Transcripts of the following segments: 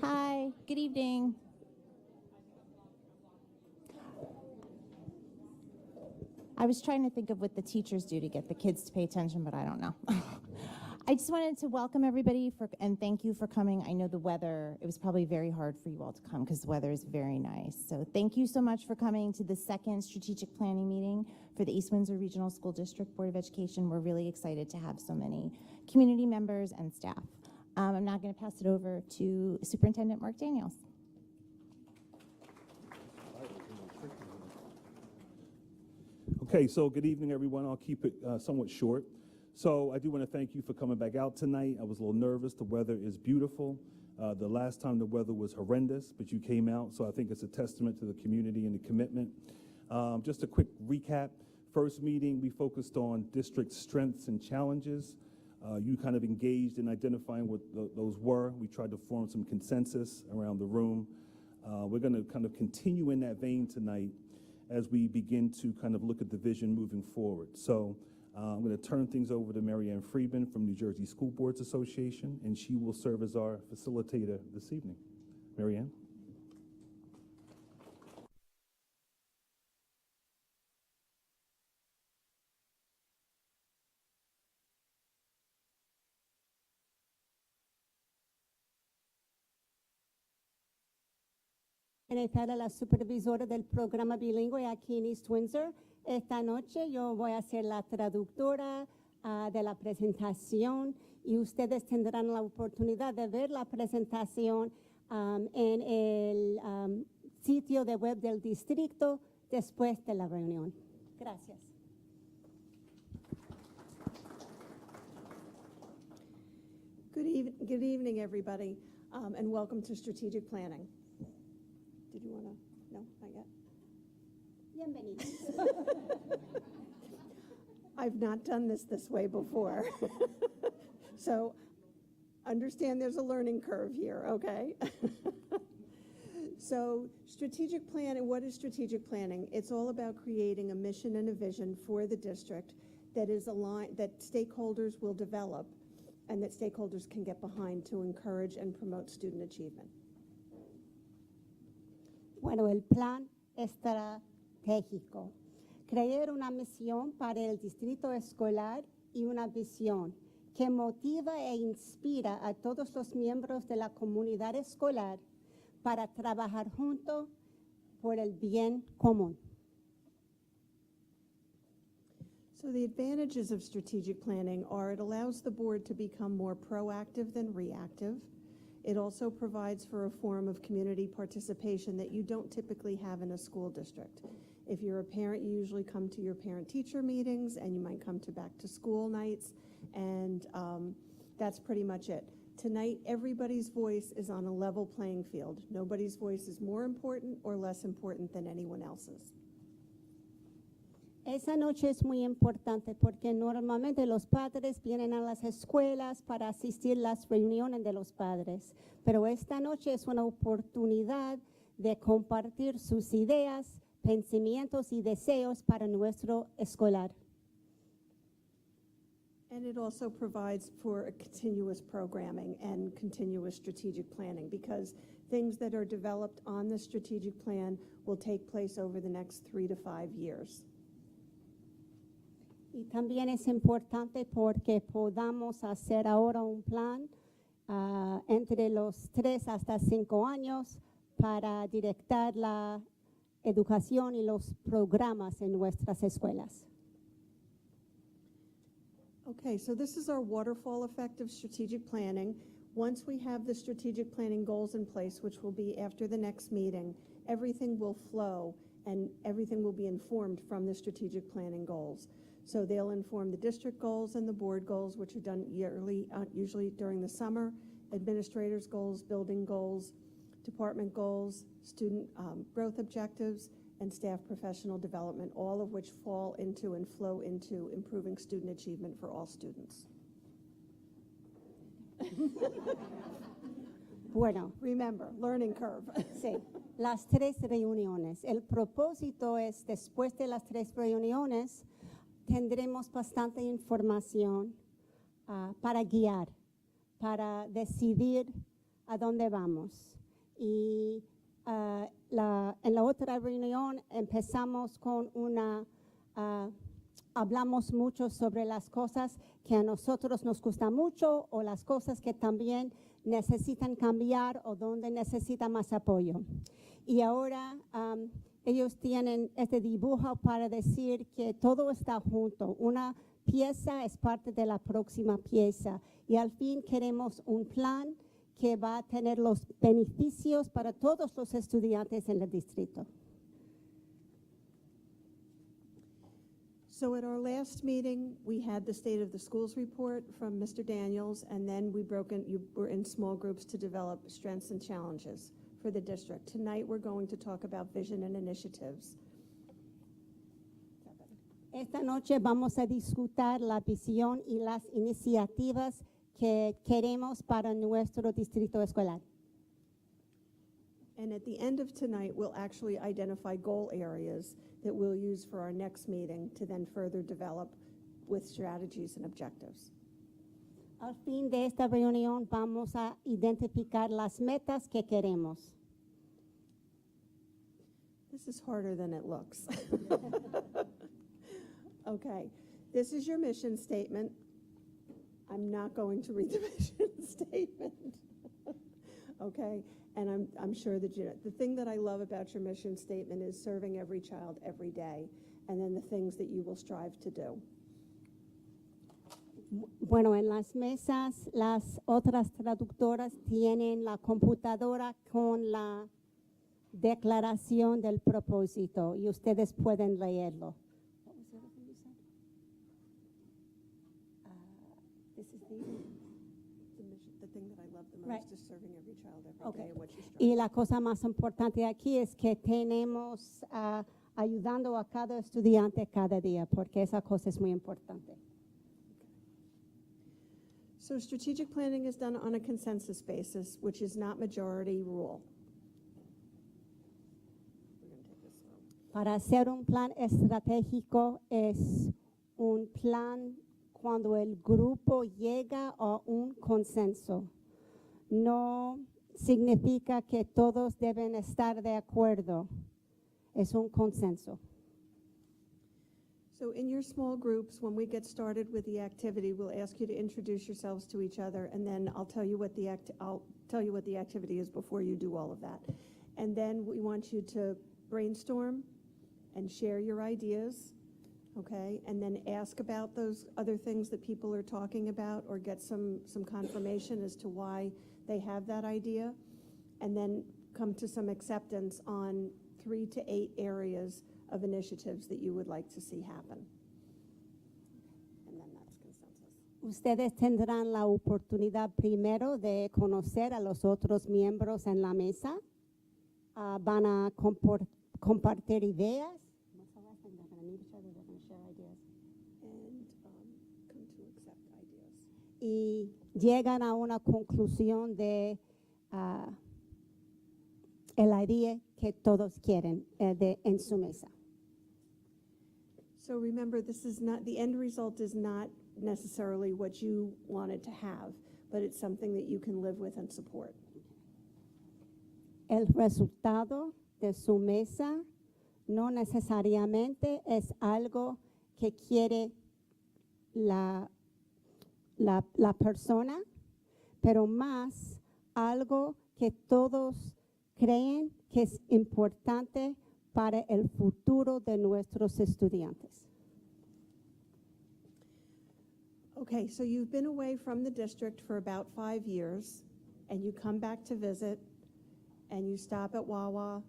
Hi, good evening. I was trying to think of what the teachers do to get the kids to pay attention, but I don't know. I just wanted to welcome everybody and thank you for coming. I know the weather, it was probably very hard for you all to come because the weather is very nice. So thank you so much for coming to the second strategic planning meeting for the East Windsor Regional School District Board of Education. We're really excited to have so many community members and staff. I'm now going to pass it over to Superintendent Mark Daniels. Okay, so good evening, everyone. I'll keep it somewhat short. So I do want to thank you for coming back out tonight. I was a little nervous. The weather is beautiful. The last time the weather was horrendous, but you came out, so I think it's a testament to the community and the commitment. Just a quick recap. First meeting, we focused on district strengths and challenges. You kind of engaged in identifying what those were. We tried to form some consensus around the room. We're going to kind of continue in that vein tonight as we begin to kind of look at the vision moving forward. So I'm going to turn things over to Marianne Friedman from New Jersey School Boards Association, and she will serve as our facilitator this evening. Marianne. Estar a la supervisora del programa bilingüe aquí en East Windsor. Esta noche yo voy a ser la traductora de la presentación y ustedes tendrán la oportunidad de ver la presentación en el sitio de web del distrito después de la reunión. Gracias. Good evening, everybody, and welcome to Strategic Planning. Did you want to? No, not yet. Bienvenidos. I've not done this way before. So understand there's a learning curve here, okay? So strategic planning, what is strategic planning? It's all about creating a mission and a vision for the district that is aligned, that stakeholders will develop and that stakeholders can get behind to encourage and promote student achievement. Bueno, el plan estratégico. Crear una misión para el distrito escolar y una visión que motiva e inspira a todos los miembros de la comunidad escolar para trabajar juntos por el bien común. So the advantages of strategic planning are it allows the board to become more proactive than reactive. It also provides for a form of community participation that you don't typically have in a school district. If you're a parent, you usually come to your parent-teacher meetings, and you might come to back-to-school nights, and that's pretty much it. Tonight, everybody's voice is on a level playing field. Nobody's voice is more important or less important than anyone else's. Esa noche es muy importante porque normalmente los padres vienen a las escuelas para asistir a las reuniones de los padres, pero esta noche es una oportunidad de compartir sus ideas, pensamientos y deseos para nuestro escolar. And it also provides for a continuous programming and continuous strategic planning because things that are developed on the strategic plan will take place over the next 3 to 5 years. Y también es importante porque podamos hacer ahora un plan entre los 3 hasta 5 años para directar la educación y los programas en nuestras escuelas. Okay, so this is our waterfall effect of strategic planning. Once we have the strategic planning goals in place, which will be after the next meeting, everything will flow and everything will be informed from the strategic planning goals. So they'll inform the district goals and the board goals, which are done yearly, usually during the summer, administrators' goals, building goals, department goals, student growth objectives, and staff professional development, all of which fall into and flow into improving student achievement for all students. Bueno, Remember, learning curve. sí, las 3 reuniones. El propósito es, después de las 3 reuniones, tendremos bastante información para guiar, para decidir a dónde vamos. Y en la otra reunión empezamos con hablamos mucho sobre las cosas que a nosotros nos gustan mucho o las cosas que también necesitan cambiar o donde necesitan más apoyo. Y ahora ellos tienen este dibujo para decir que todo está junto. Una pieza es parte de la próxima pieza y al fin queremos un plan que va a tener los beneficios para todos los estudiantes en el distrito. So at our last meeting, we had the State of the Schools report from Mr. Daniels, and then you were in small groups to develop strengths and challenges for the district. Tonight, we're going to talk about vision and initiatives. Esta noche vamos a discutir la visión y las iniciativas que queremos para nuestro distrito escolar. And at the end of tonight, we'll actually identify goal areas that we'll use for our next meeting to then further develop with strategies and objectives. Al fin de esta reunión vamos a identificar las metas que queremos. This is harder than it looks. Okay, this is your mission statement. I'm not going to read the mission statement. Okay, and I'm sure that the thing that I love about your mission statement is serving every child every day, and then the things that you will strive to do. Bueno, en las mesas, las otras traductoras tienen la computadora con la declaración del propósito y ustedes pueden leerlo. What was the other thing you said? This is The thing that I love the most Right. is serving every child every Okay. day and what you strive Y la cosa más importante aquí es que tenemos ayudando a cada estudiante cada día, porque esa cosa es muy importante. So strategic planning is done on a consensus basis, which is not majority rule. We're going to take this slow. Para hacer un plan estratégico es un plan cuando el grupo llega a un consenso. No significa que todos deben estar de acuerdo. Es un consenso. So in your small groups, when we get started with the activity, we'll ask you to introduce yourselves to each other, and then I'll tell you what the activity is before you do all of that. And then we want you to brainstorm and share your ideas, okay? And then ask about those other things that people are talking about, or get some confirmation as to why they have that idea, and then come to some acceptance on 3 to 8 areas of initiatives that you would like to see happen. And then that's consensus. Ustedes tendrán la oportunidad primero de conocer a los otros miembros en la mesa. Van a compartir ideas. And come to accept ideas. Y llegan a una conclusión de el idea que todos quieren en su mesa. So remember, this is not, the end result is not necessarily what you wanted to have, but it's something that you can live with and support. El resultado de su mesa no necesariamente es algo que quiere la persona, pero más algo que todos creen que es importante para el futuro de nuestros estudiantes. Okay, so you've been away from the district for about 5 years, and you come back to visit, and you stop at Wawa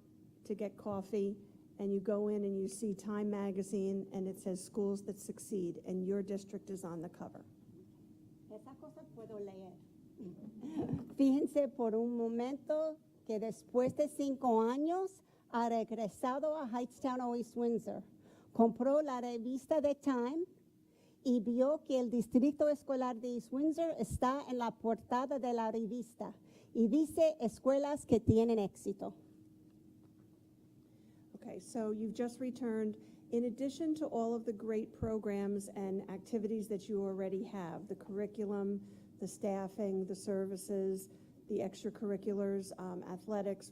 to get coffee, and you go in and you see Time Magazine, and it says Schools That Succeed, and your district is on the cover. Esa cosa puedo leer. Fíjense por un momento que después de 5 años ha regresado a Hightstown o East Windsor. Compró la revista de Time y vio que el distrito escolar de East Windsor está en la portada de la revista y dice escuelas que tienen éxito. Okay, so you've just returned. In addition to all of the great programs and activities that you already have, the curriculum, the staffing, the services, the extracurriculars, athletics,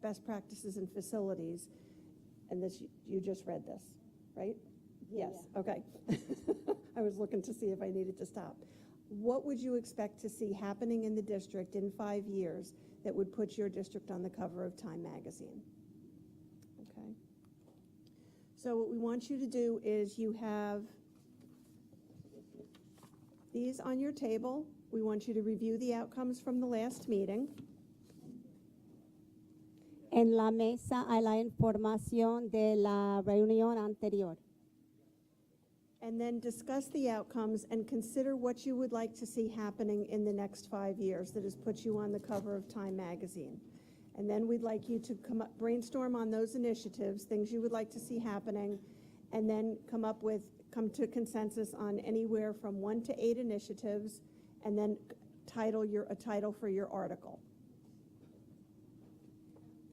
best practices and facilities. And this, you just read this, right? Yeah. Yes, okay. I was looking to see if I needed to stop. What would you expect to see happening in the district in 5 years that would put your district on the cover of Time magazine? Okay. So what we want you to do is you have these on your table. We want you to review the outcomes from the last meeting. En la mesa hay la información de la reunión anterior. And then discuss the outcomes and consider what you would like to see happening in the next 5 years that has put you on the cover of Time magazine. And then we'd like you to brainstorm on those initiatives, things you would like to see happening, and then come to consensus on anywhere from 1 to 8 initiatives, and then a title for your article.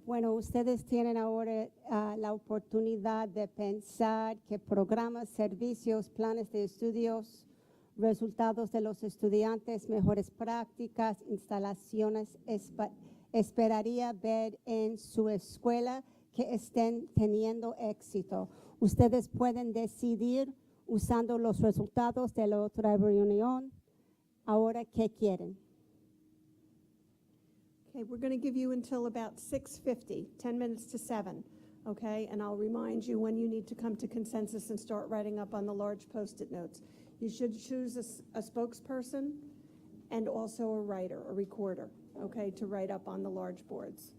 Bueno, ustedes tienen ahora la oportunidad de pensar qué programas, servicios, planes de estudios, resultados de los estudiantes, mejores prácticas, instalaciones esperaría ver en su escuela que estén teniendo éxito. Ustedes pueden decidir usando los resultados de la otra reunión ahora qué quieren. Okay, we're going to give you until about 6:50, 10 minutes to 7, okay? And I'll remind you when you need to come to consensus and start writing up on the large Post-it notes. You should choose a spokesperson and also a writer, a recorder, okay, to write up on the large boards.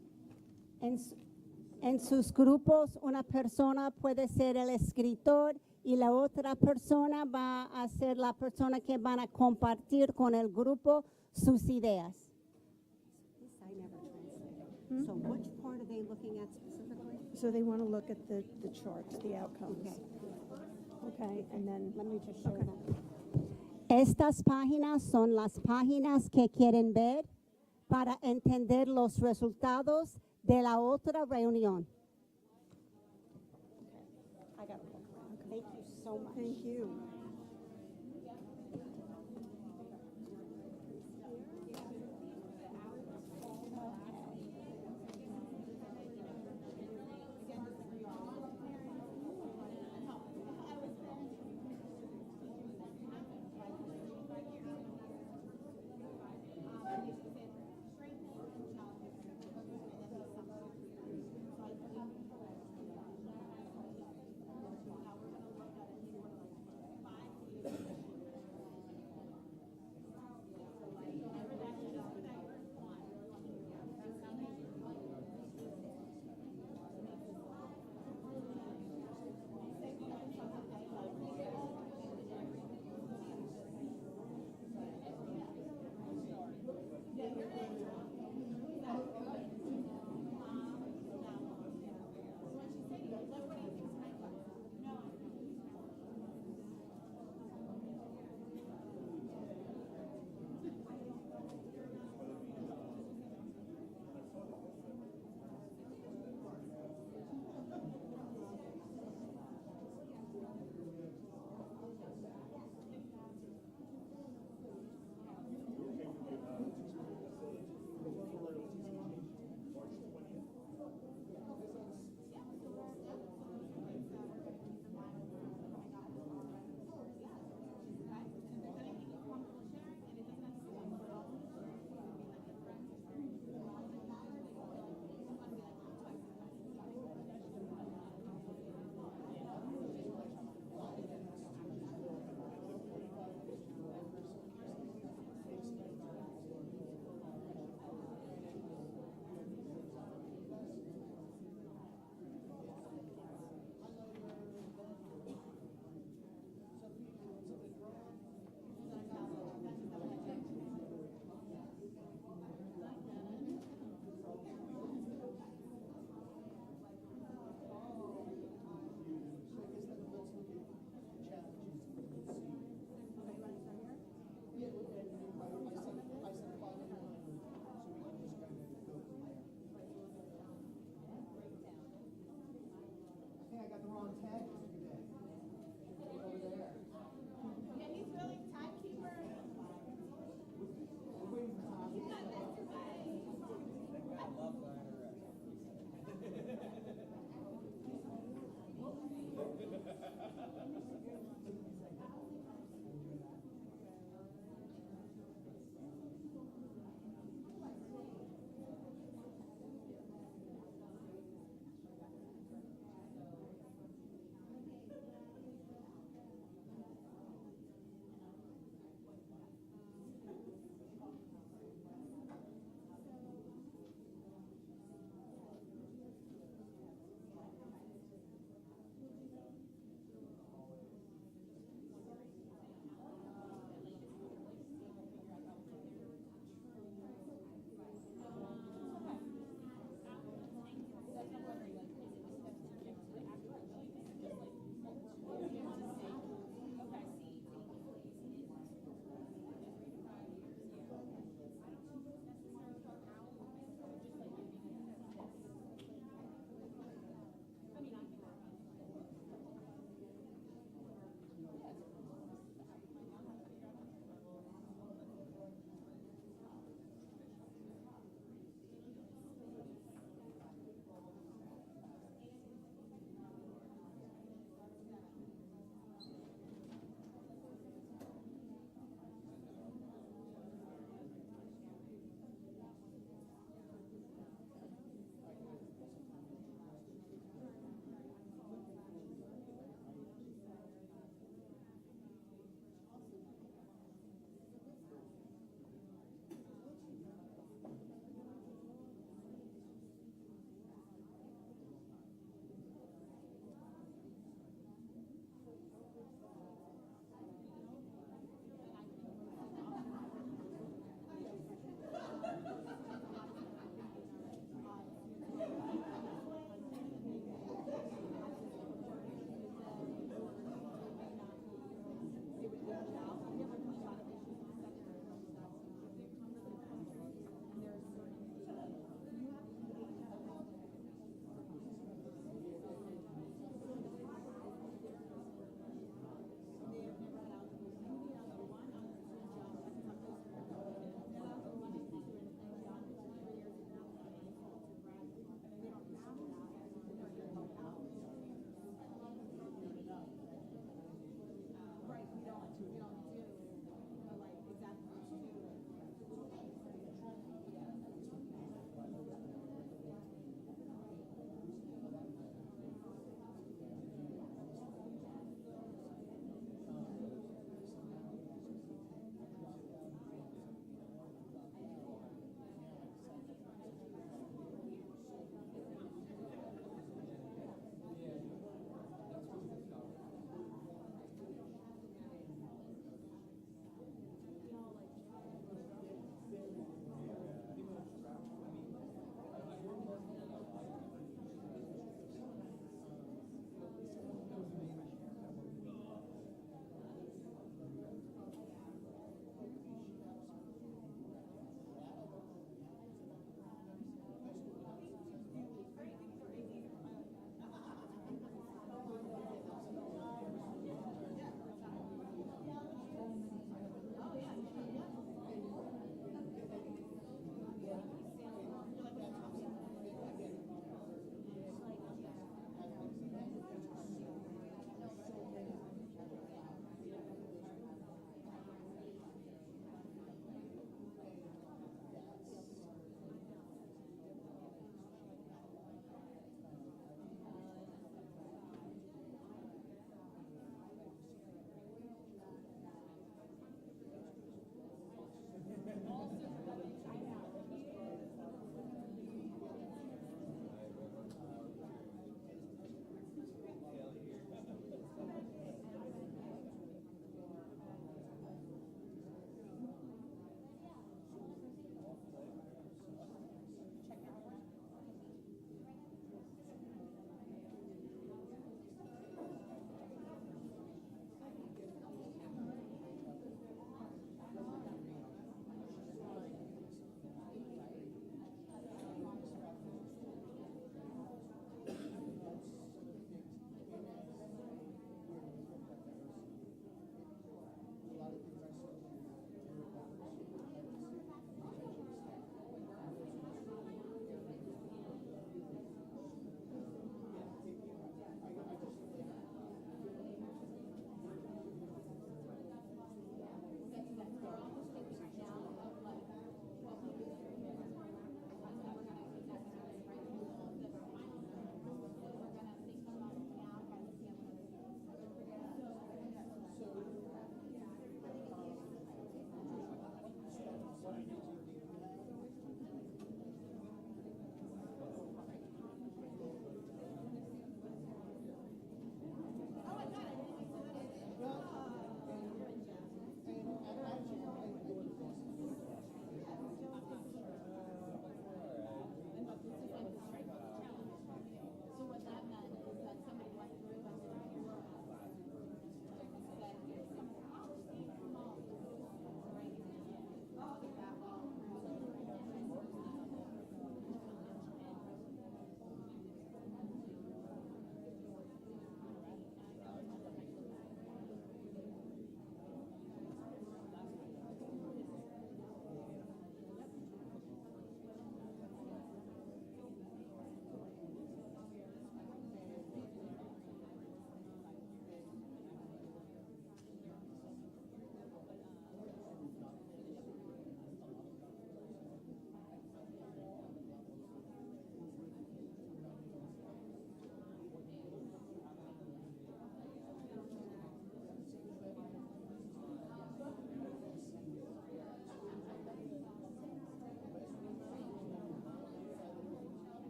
En sus grupos, una persona puede ser el escritor y la otra persona va a ser la persona que van a compartir con el grupo sus ideas. So which part are they looking at specifically? So they want to look at the charts, the outcomes. Okay, and then Let me just show them. Estas páginas son las páginas que quieren ver para entender los resultados de la otra reunión. I got it. Thank you so much. thank you.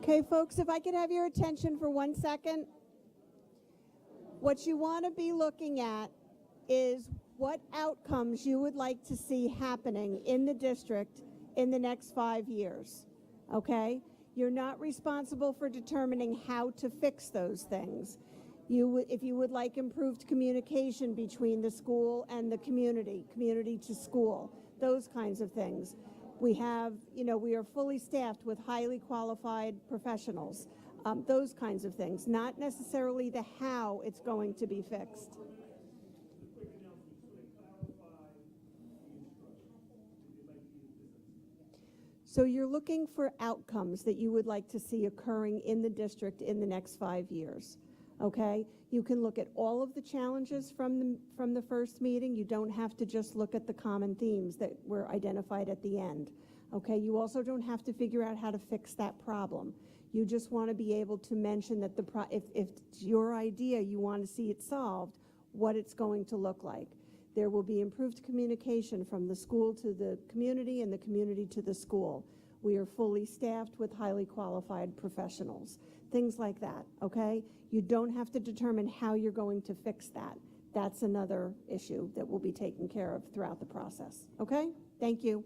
Okay, folks, if I could have your attention for 1 second. What you want to be looking at is what outcomes you would like to see happening in the district in the next 5 years, okay? You're not responsible for determining how to fix those things. If you would like improved communication between the school and the community to school, those kinds of things. We are fully staffed with highly qualified professionals, those kinds of things, not necessarily the how it's going to be fixed. So you're looking for outcomes that you would like to see occurring in the district in the next 5 years, okay? You can look at all of the challenges from the first meeting. You don't have to just look at the common themes that were identified at the end, okay? You also don't have to figure out how to fix that problem. You just want to be able to mention that if it's your idea, you want to see it solved, what it's going to look like. There will be improved communication from the school to the community and the community to the school. We are fully staffed with highly qualified professionals. Things like that, okay? You don't have to determine how you're going to fix that. That's another issue that will be taken care of throughout the process, okay? Thank you.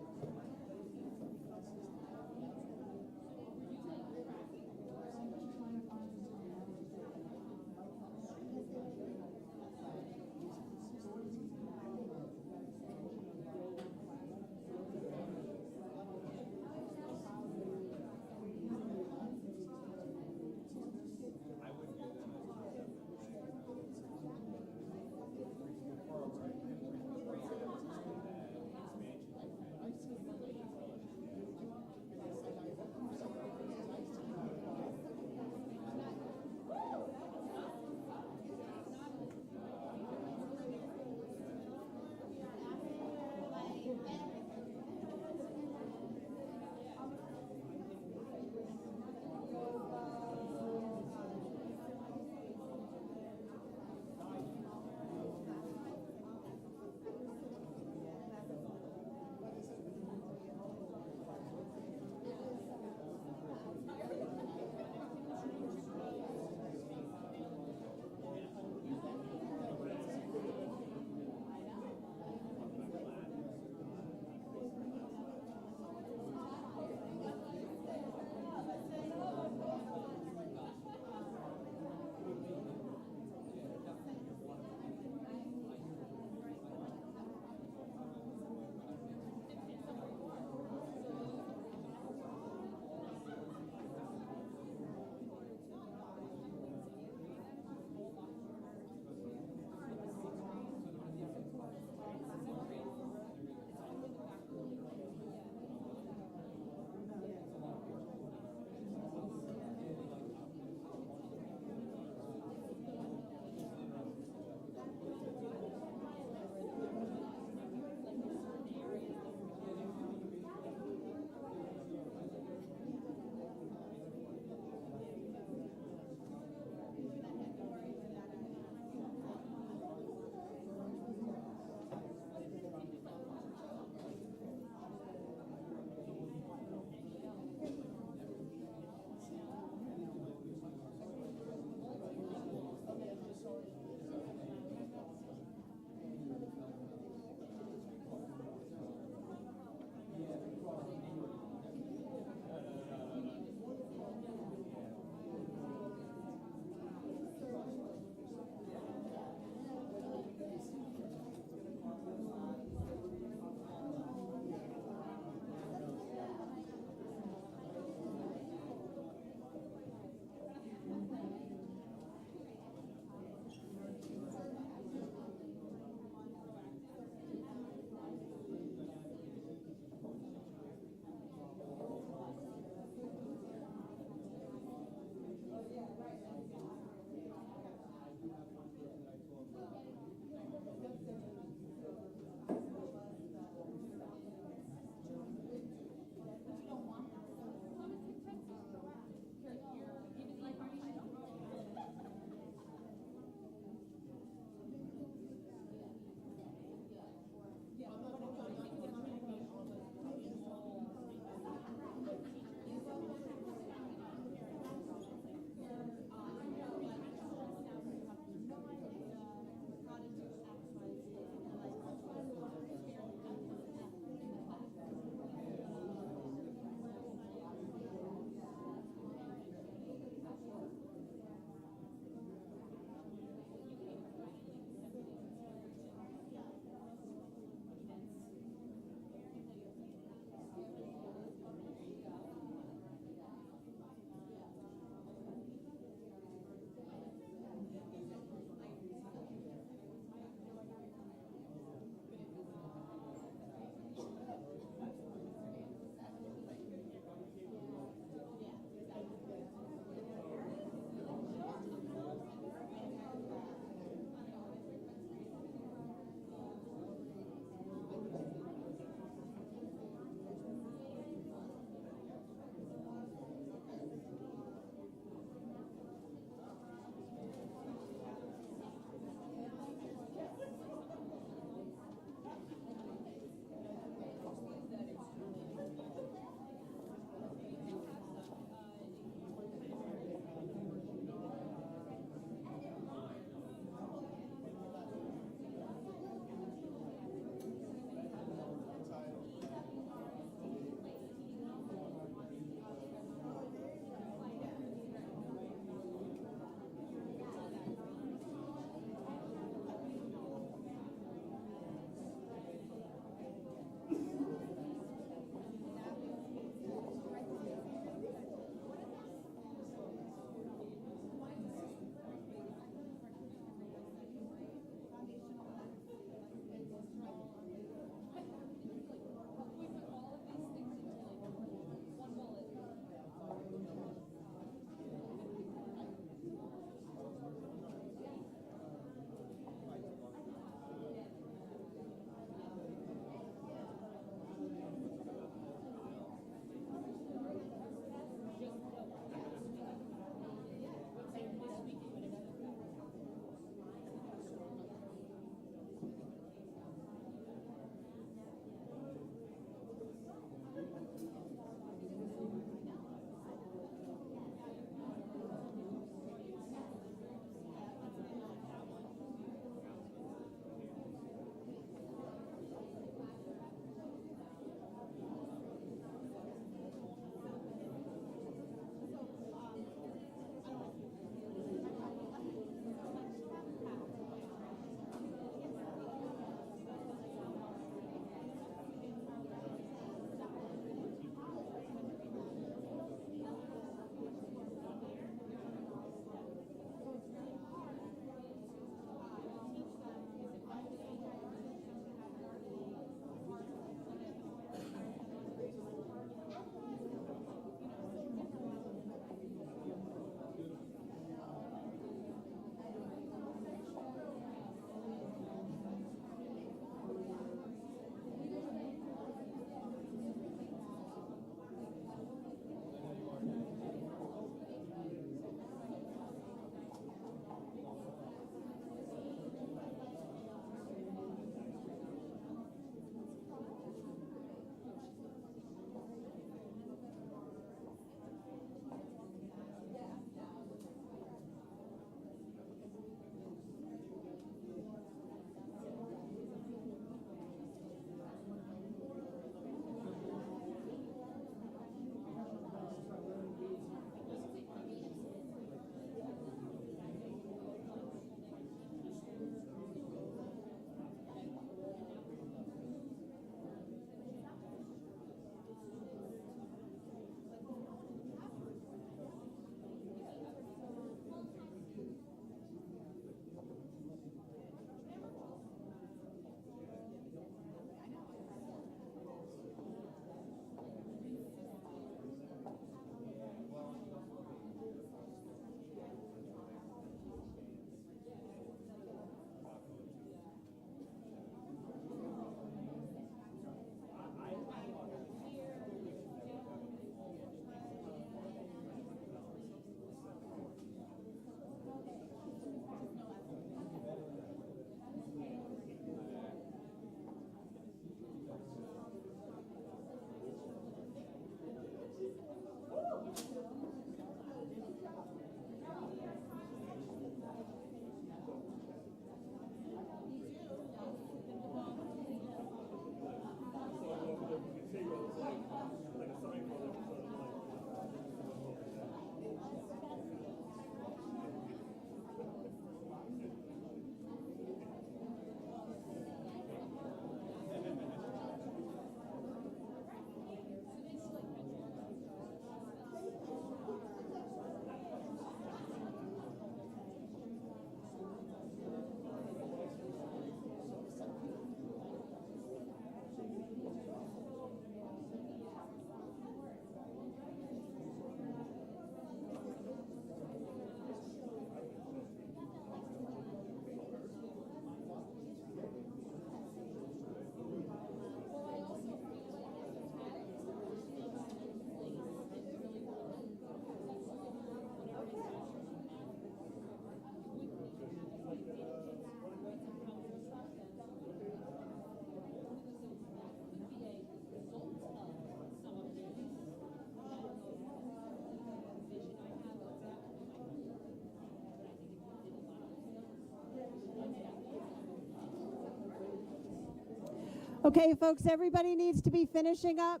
Okay, folks, everybody needs to be finishing up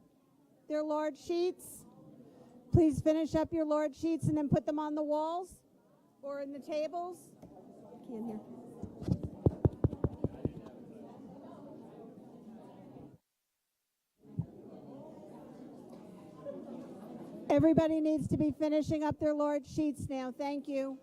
their large sheets. Please finish up your large sheets and then put them on the walls or in the tables. Can't hear. Everybody needs to be finishing up their large sheets now. Thank you.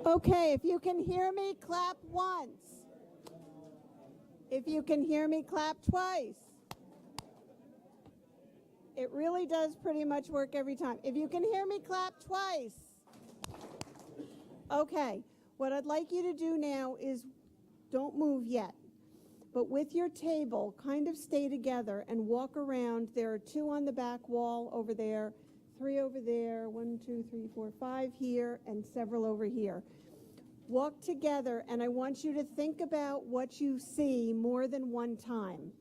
Okay, if you can hear me, clap once. If you can hear me, clap twice. It really does pretty much work every time. If you can hear me, clap twice. Okay, what I'd like you to do now is don't move yet, but with your table, kind of stay together and walk around. There are 2 on the back wall over there, 3 over there, 1, 2, 3, 4, 5 here, and several over here. Walk together, and I want you to think about what you see more than one time,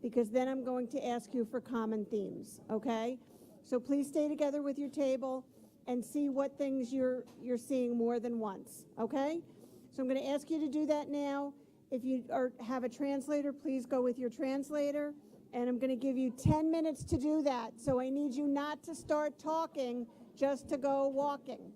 because then I'm going to ask you for common themes, okay? So please stay together with your table and see what things you're seeing more than once, okay? So I'm going to ask you to do that now. If you have a translator, please go with your translator. And I'm going to give you 10 minutes to do that. So I need you not to start talking, just to go walking.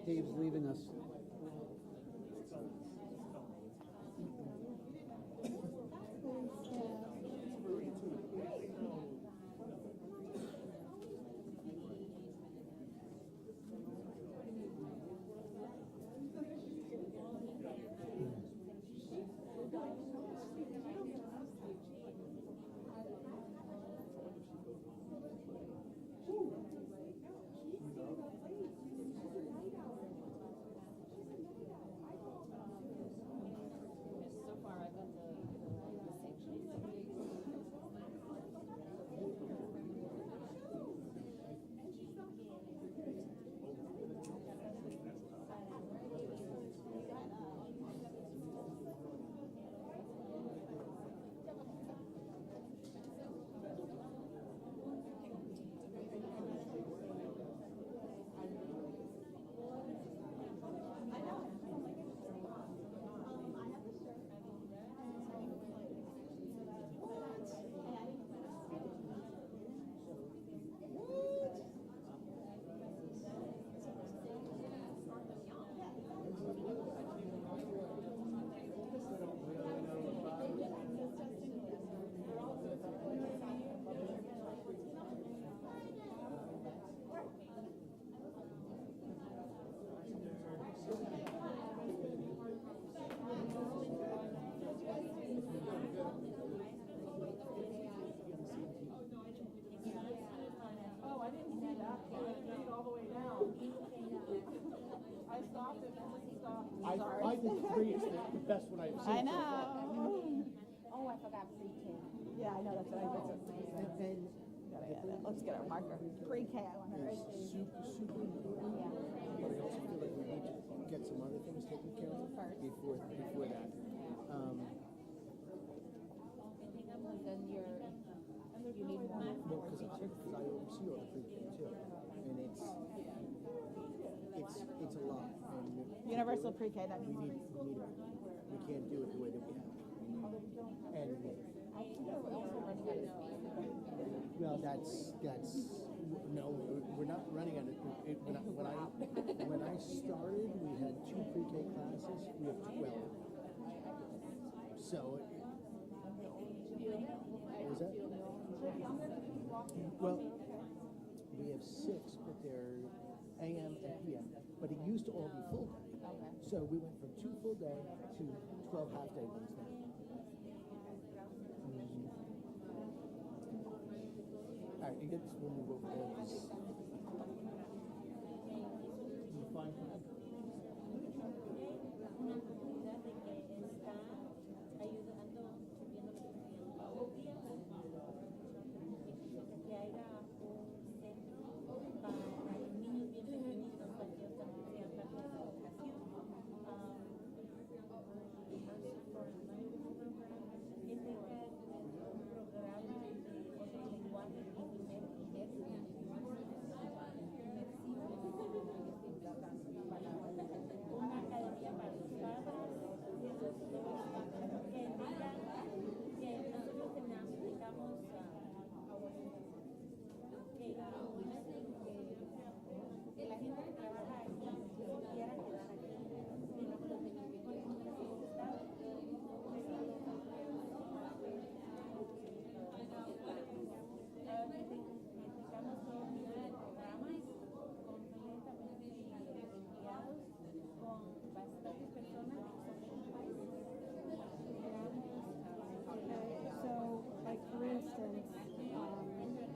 Dave's leaving us. I did 3. It's the best one I've seen. I know. forgot pre-K. Yeah, I know, that's what I did. And Let's get our marker. Pre-K, I want to write. it's super important, but I also feel like we need to get some other things taken care of before that. Then you need more. Well, because I oversee all the pre-K too, and it's a lot. And Universal pre-K, that we means. need it. We can't do it the way that we have. And I think we're also running out of speed. well, that's no, we're not running out of it. When I started, we had 2 pre-K classes. We have 12. So, what was that? Well, we have 6, but they're AM and PM. But it used to all be full day. So we went from 2 full day to 12 half day ones now. All right, you get this when we move over there. You find Una comunidad de que está ayudando, subiendo los que haya un centro para los niños bien pequeñitos para que ellos también sean parte de la educación. Este es un programa de otro lenguaje una academia para los padres que digan que nosotros necesitamos que la gente que trabaja aquí quiera quedar aquí y no puede venir bien con el estado. Necesitamos coordinar programas completamente enviados con bastantes personas So, like for instance, so like on this,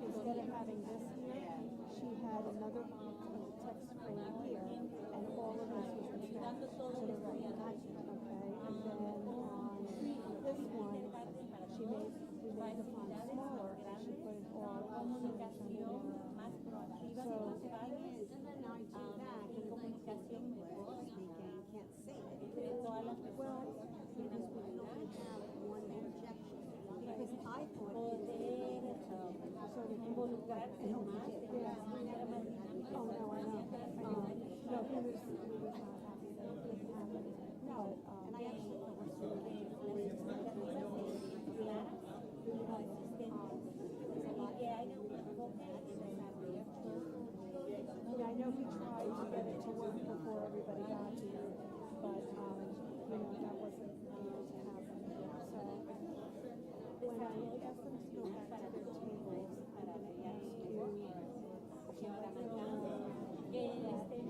instead of having this here, she had another text frame here, and all of this was the text to the right. Okay, and then on this one, we made the font smaller, and she put it all comunicación más proactiva con los padres y comunicación mejor entre todas las personas que tienen comunidad. Poder involucrarse más de una manera más dinámica. Oh, no, I know. No, he was not happy that it didn't happen. No, and I actually Las expectativas claras y consistentes y que haya un enfoque en desarrollar todo. I know he tried to get it to work before everybody got here, but, that wasn't able to happen. So, when I asked them to go back to their tables, Para apoyar to que estemos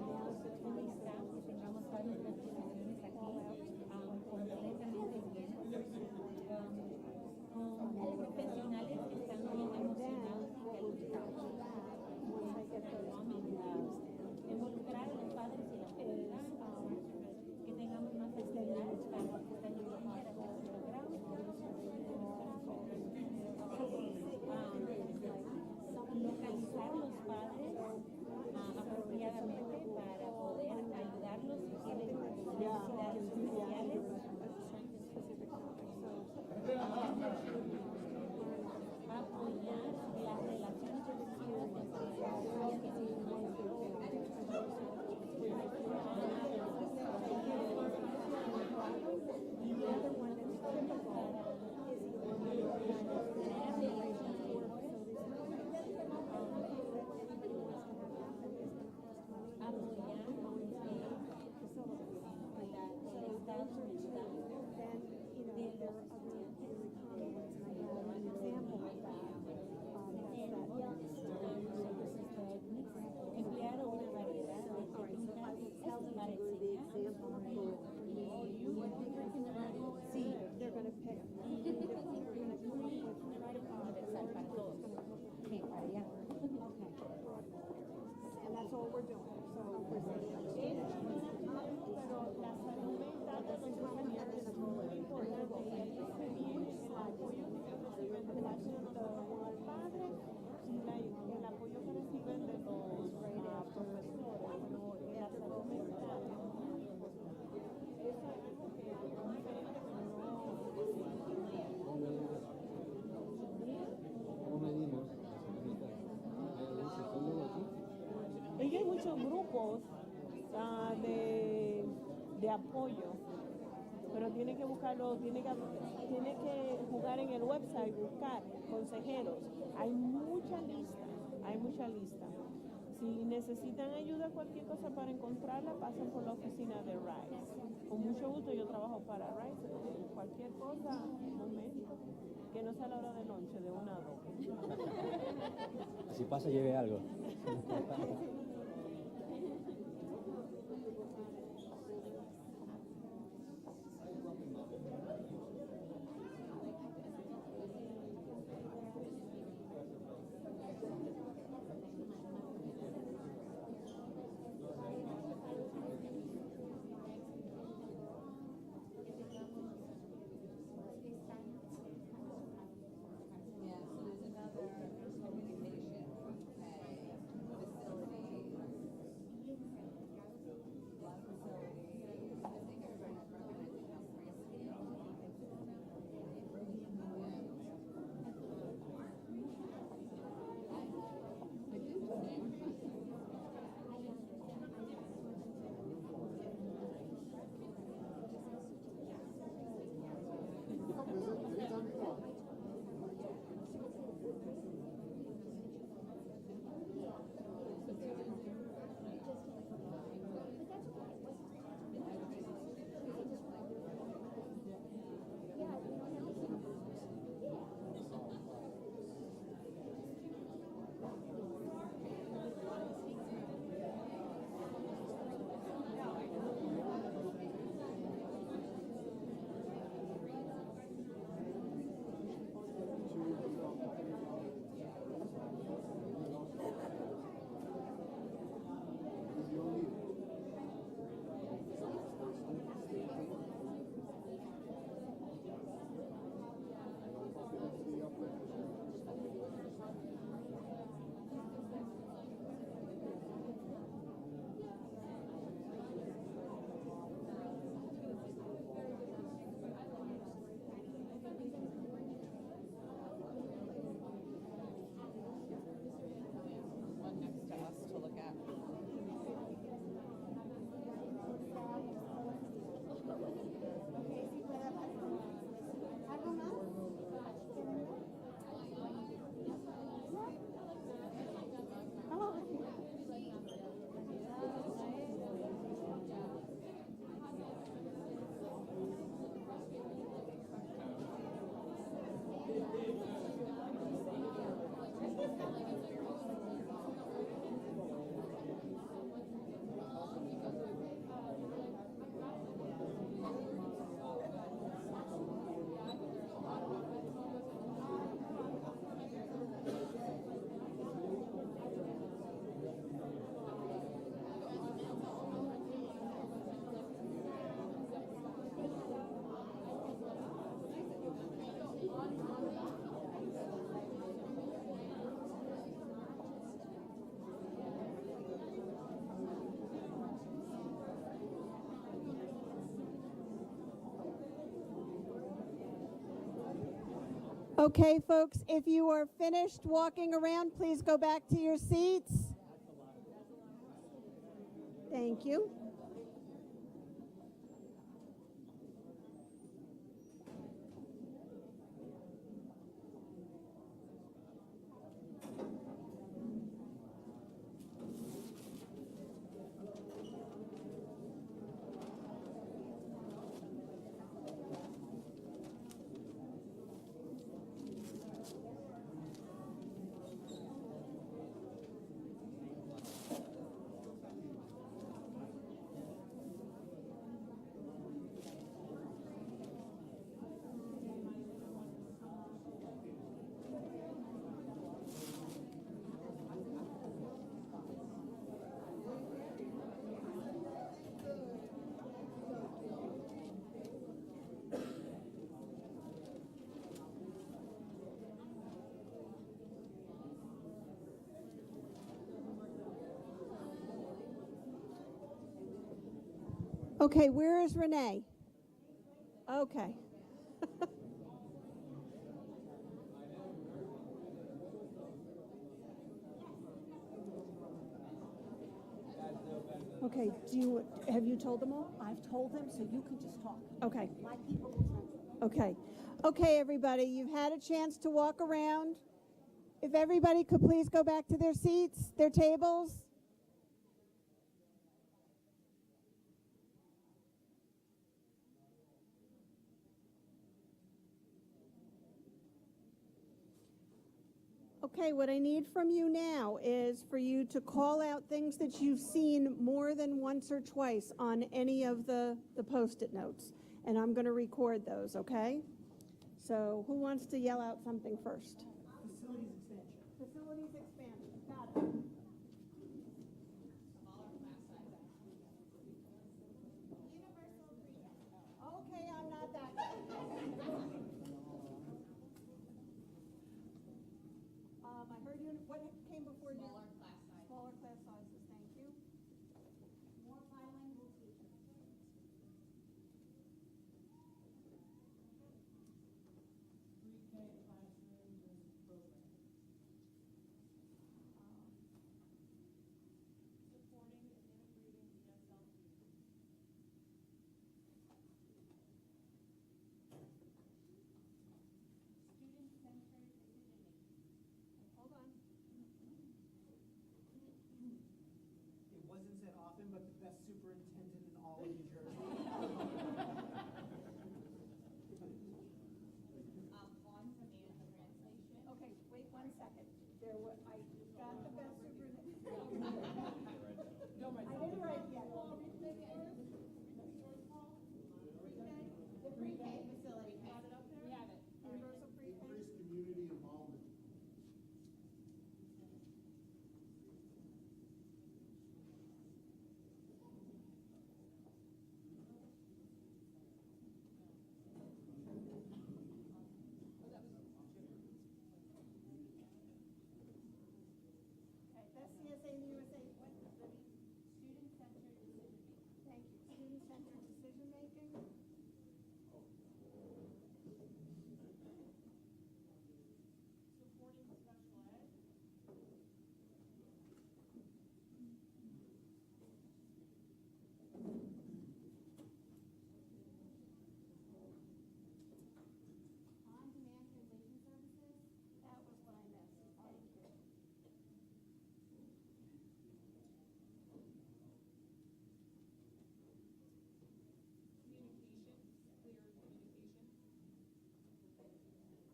organizados, que tengamos varias representaciones aquí completamente llenas, con profesionales que están bien emocionados y calificados. Involucrar a los padres y la comunidad, que tengamos más actividades para los que están involucrados en el programa. Localizar los padres apropiadamente para poder ayudarlos si tienen necesidades grupos de apoyo, pero tiene que buscarlo, tiene que jugar en el website, buscar consejeros. Hay mucha lista, hay mucha lista. Si necesitan ayuda, cualquier cosa para encontrarla, pasen por la oficina de RISE. Con mucho gusto, yo trabajo para RISE. Cualquier cosa, momento, que no sea la hora de noche, de 1 a 2. Si pasa, lleve algo. Okay, folks, if you are finished walking around, please go back to your seats. Thank you. Okay, where is Renee? Okay. Okay, have you told them all? I've told them, so you can just talk. Okay, My people will censor. okay. Okay, everybody, you've had a chance to walk around. If everybody could please go back to their seats, their tables. Okay, what I need from you now is for you to call out things that you've seen more than once or twice on any of the Post-it notes. And I'm going to record those, okay? So who wants to yell out something first? Facilities expansion. Facilities expansion, got it. Okay, I'm not that. I heard you, what came before you? Smaller class sizes, thank you. More bilingual teachers. Hold on. It wasn't said often, but the best superintendent in all of New Jersey. Okay, wait 1 second. I got the best superintendent. I didn't write it yet. The pre-K facility. Got it up there? We have it. Universal pre-K. Increase community involvement. Okay, that's CSA and USA. What? Student-centered decision-making. Thank you. Student-centered decision-making. Supporting special ed. On-demand translation services. That was what I missed. Thank you. Communication, clear communication.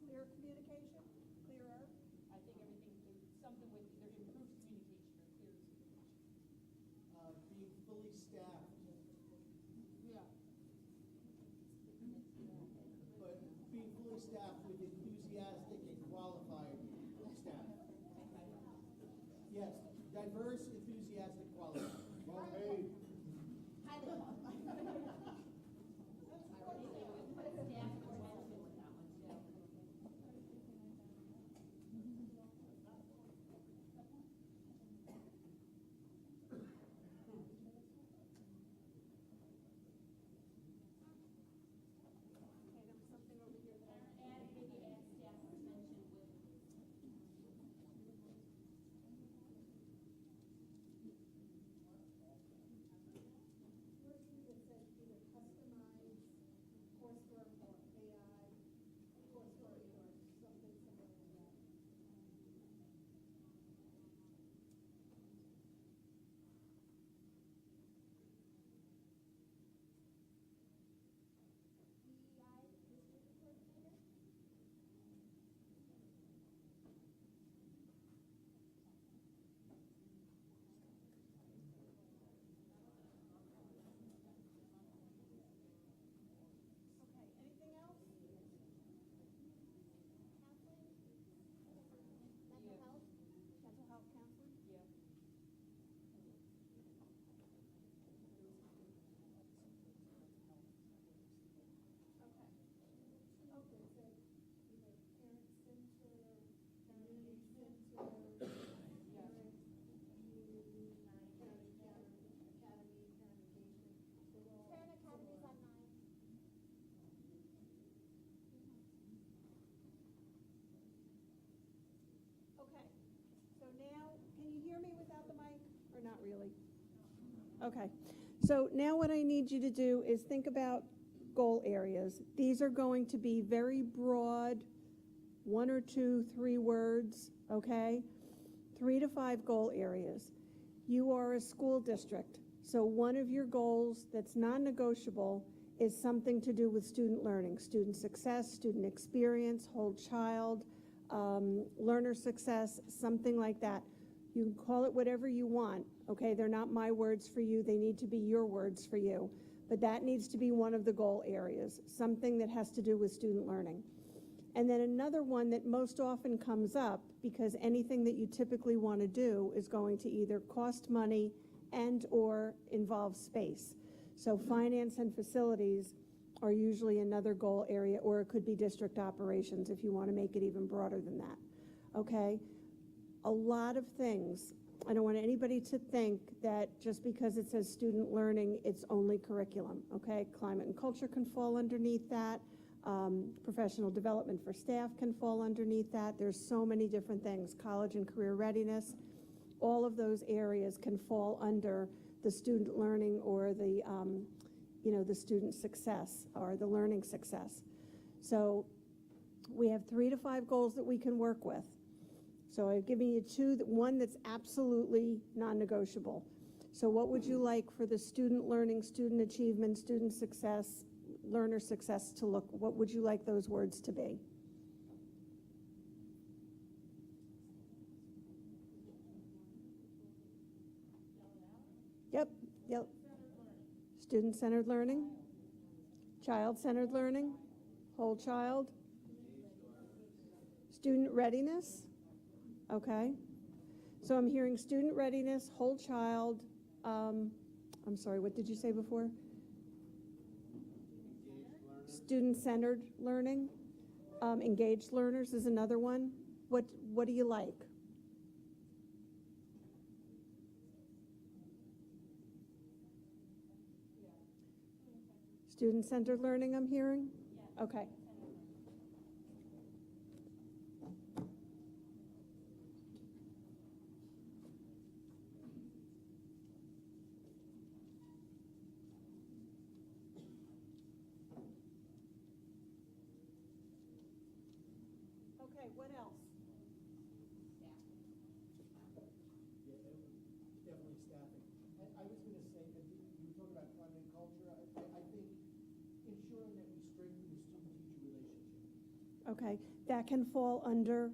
Clear communication? Clearer? I think everything, something with either improved communication or clear communication. Being fully staffed, Yeah. but being fully staffed with enthusiastic and qualified staff. Yes, diverse, enthusiastic, qualified. Well paid. Okay, there was something over here that I. That says either customized coursework or AI coursework or something similar to that. Okay, anything else? Mental health. Mental health counseling? Yeah. Okay. Okay, so either parent center, community center, parent, community, parent academy, parent engagement. They're all Parent academies similar. on 9. Okay, so now, can you hear me without the mic, or not really? Okay, so now what I need you to do is think about goal areas. These are going to be very broad, 1 or 2, 3 words, okay? 3 to 5 goal areas. You are a school district, so one of your goals that's non-negotiable is something to do with student learning, student success, student experience, whole child, learner success, something like that. You can call it whatever you want, okay? They're not my words for you. They need to be your words for you. But that needs to be one of the goal areas, something that has to do with student learning. And then another one that most often comes up, because anything that you typically want to do is going to either cost money and or involve space. So finance and facilities are usually another goal area, or it could be district operations if you want to make it even broader than that, okay? A lot of things. I don't want anybody to think that just because it says student learning, it's only curriculum, okay? Climate and culture can fall underneath that. Professional development for staff can fall underneath that. There's so many different things. College and career readiness, all of those areas can fall under the student learning or the, the student success or the learning success. So we have 3 to 5 goals that we can work with. So I've given you 2, one that's absolutely non-negotiable. So what would you like for the student learning, student achievement, student success, learner success to look? What would you like those words to be? Yep. Student-centered learning, child-centered learning, whole child, student readiness. Okay, so I'm hearing student readiness, whole child, I'm sorry, what did you say before? Student-centered learning, engaged learners is another one. What do you like? Student-centered learning, I'm hearing? Okay. Okay, what else? Definitely staffing. I was going to say that you were talking about climate and culture. I think ensuring that we strengthen the student-teacher relationship. Okay, that can fall under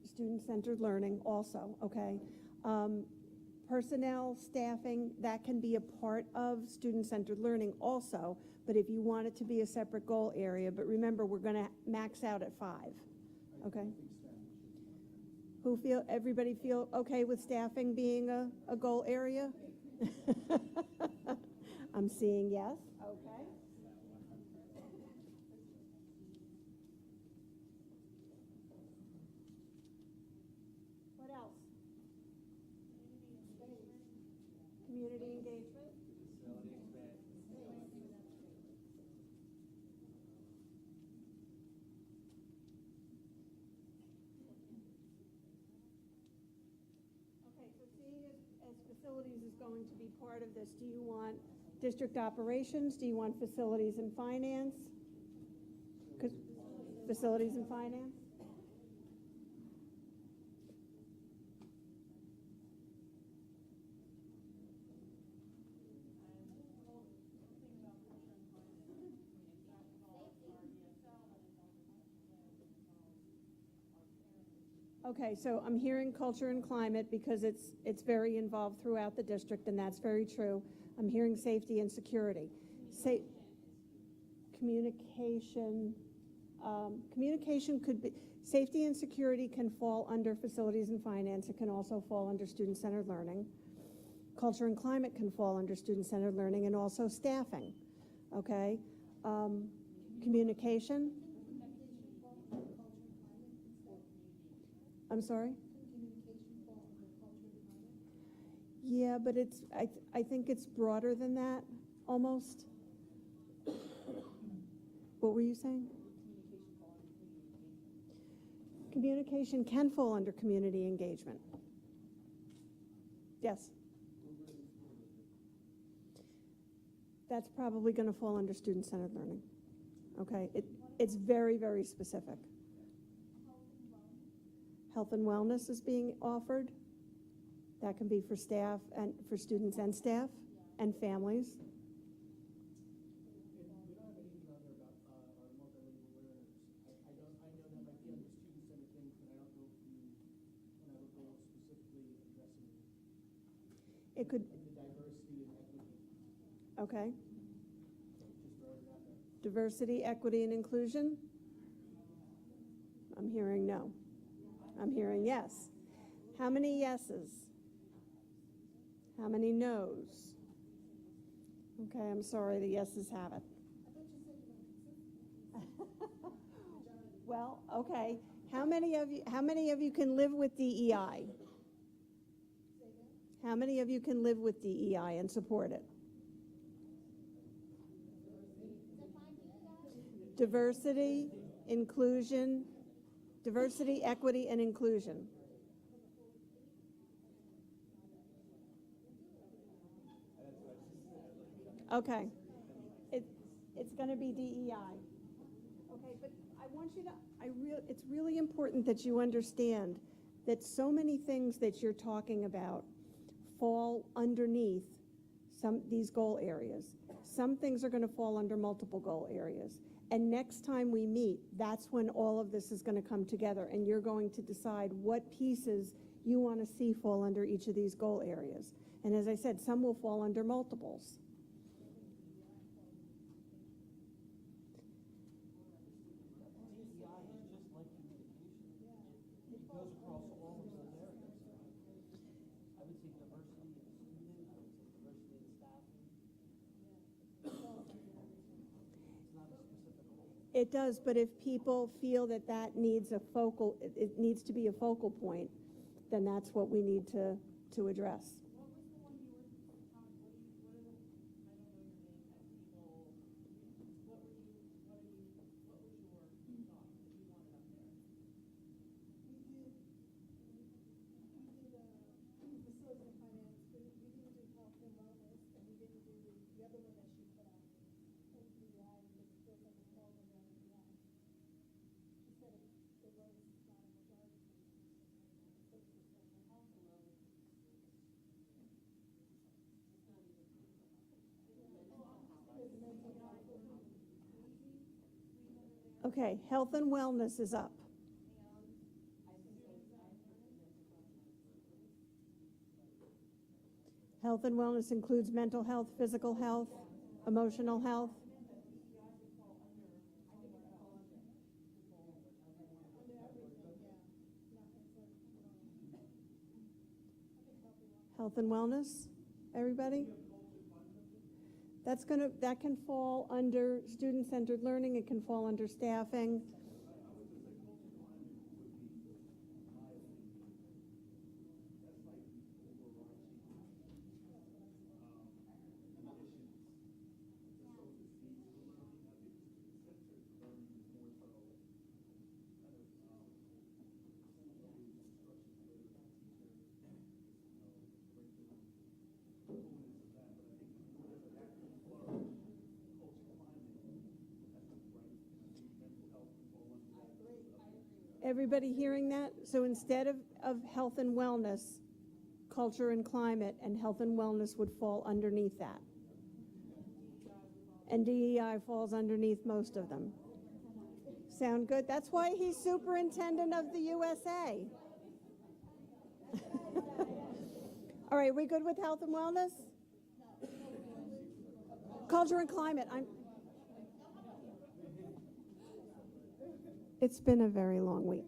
student-centered learning also, okay? Personnel, staffing, that can be a part of student-centered learning also, but if you want it to be a separate goal area, but remember, we're going to max out at 5, okay? Everybody feel okay with staffing being a goal area? I'm seeing yes. Okay. What else? Community engagement. Okay, so seeing as facilities is going to be part of this, do you want district operations? Do you want facilities and finance? 'Cause facilities and finance? Okay, so I'm hearing culture and climate because it's very involved throughout the district, and that's very true. I'm hearing safety and security. Communication. Communication could be, safety and security can fall under facilities and finance. It can also fall under student-centered learning. Culture and climate can fall under student-centered learning, and also staffing, okay? Communication. I'm sorry? Yeah, but I think it's broader than that, almost. What were you saying? Communication can fall under community engagement. Yes. That's probably going to fall under student-centered learning. Okay, it's very, very specific. Health and wellness is being offered. That can be for staff and for students and staff and families. And we don't have anything on there about our multilingual learners. I know that might be under student-centered things, but I don't know if you have a goal specifically addressing It could, the diversity and equity. okay. Just throwing it out there. Diversity, equity, and inclusion? I'm hearing no. I'm hearing yes. How many yeses? How many noes? Okay, I'm sorry, the yeses have it. Well, okay. How many of you can live with DEI? How many of you can live with DEI and support it? Diversity, inclusion, diversity, equity, and inclusion. Okay. It's going to be DEI. Okay, but I want you to, it's really important that you understand that so many things that you're talking about fall underneath these goal areas. Some things are going to fall under multiple goal areas. And next time we meet, that's when all of this is going to come together, and you're going to decide what pieces you want to see fall under each of these goal areas. And as I said, some will fall under multiples. It does, but if people feel that that needs it needs to be a focal point, then that's what we need to address. Okay, health and wellness is up. Health and wellness includes mental health, physical health, emotional health. Health and wellness, everybody? That can fall under student-centered learning. It can fall under staffing. Everybody hearing that? So instead of health and wellness, culture and climate and health and wellness would fall underneath that. And DEI falls underneath most of them. Sound good? That's why he's superintendent of the USA. All right, we good with health and wellness? Culture and climate. It's been a very long week.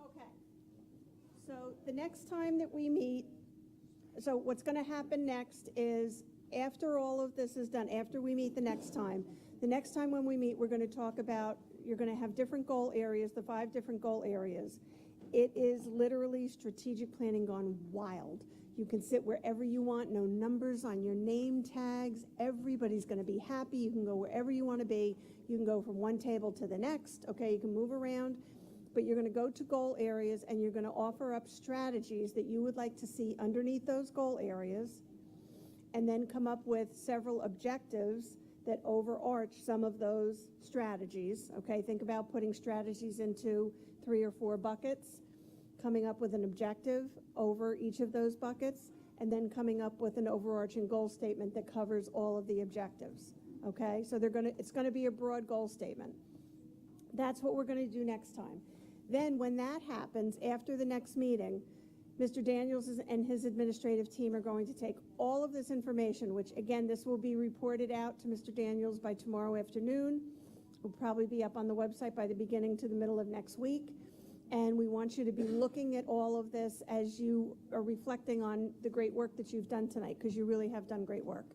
Okay. So the next time that we meet, so what's going to happen next is after all of this is done, after we meet the next time when we meet, we're going to talk about, you're going to have different goal areas, the 5 different goal areas. It is literally strategic planning gone wild. You can sit wherever you want, no numbers on your name tags. Everybody's going to be happy. You can go wherever you want to be. You can go from one table to the next. Okay, you can move around, but you're going to go to goal areas and you're going to offer up strategies that you would like to see underneath those goal areas, and then come up with several objectives that overarch some of those strategies. Okay, think about putting strategies into 3 or 4 buckets, coming up with an objective over each of those buckets, and then coming up with an overarching goal statement that covers all of the objectives. Okay, so it's going to be a broad goal statement. That's what we're going to do next time. Then when that happens, after the next meeting, Mr. Daniels and his administrative team are going to take all of this information, which again, this will be reported out to Mr. Daniels by tomorrow afternoon. Will probably be up on the website by the beginning to the middle of next week. And we want you to be looking at all of this as you are reflecting on the great work that you've done tonight, because you really have done great work.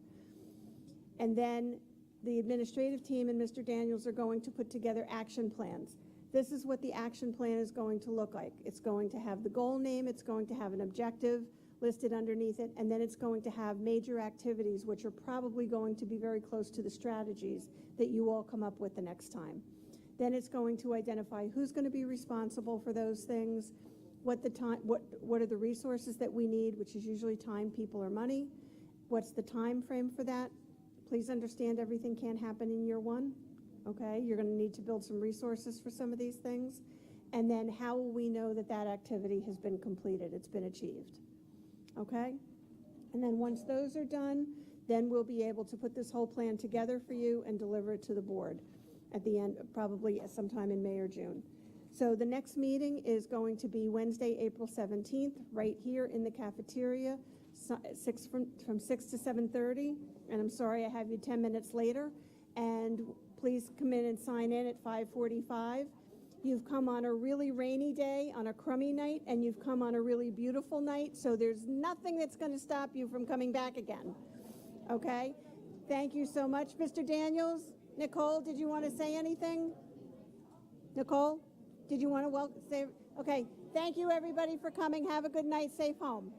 And then the administrative team and Mr. Daniels are going to put together action plans. This is what the action plan is going to look like. It's going to have the goal name, it's going to have an objective listed underneath it, and then it's going to have major activities, which are probably going to be very close to the strategies that you all come up with the next time. Then it's going to identify who's going to be responsible for those things, what are the resources that we need, which is usually time, people, or money. What's the time frame for that? Please understand everything can't happen in year 1. Okay, you're going to need to build some resources for some of these things. And then how will we know that that activity has been completed, it's been achieved? Okay? And then once those are done, then we'll be able to put this whole plan together for you and deliver it to the board at the end, probably sometime in May or June. So the next meeting is going to be Wednesday, April 17th, right here in the cafeteria, from 6 to 7:30. And I'm sorry I have you 10 minutes later. And please come in and sign in at 5:45. You've come on a really rainy day, on a crummy night, and you've come on a really beautiful night, so there's nothing that's going to stop you from coming back again. Okay? Thank you so much, Mr. Daniels. Nicole, did you want to say anything? Nicole, did you want to say? Okay. Thank you, everybody, for coming. Have a good night. Safe home.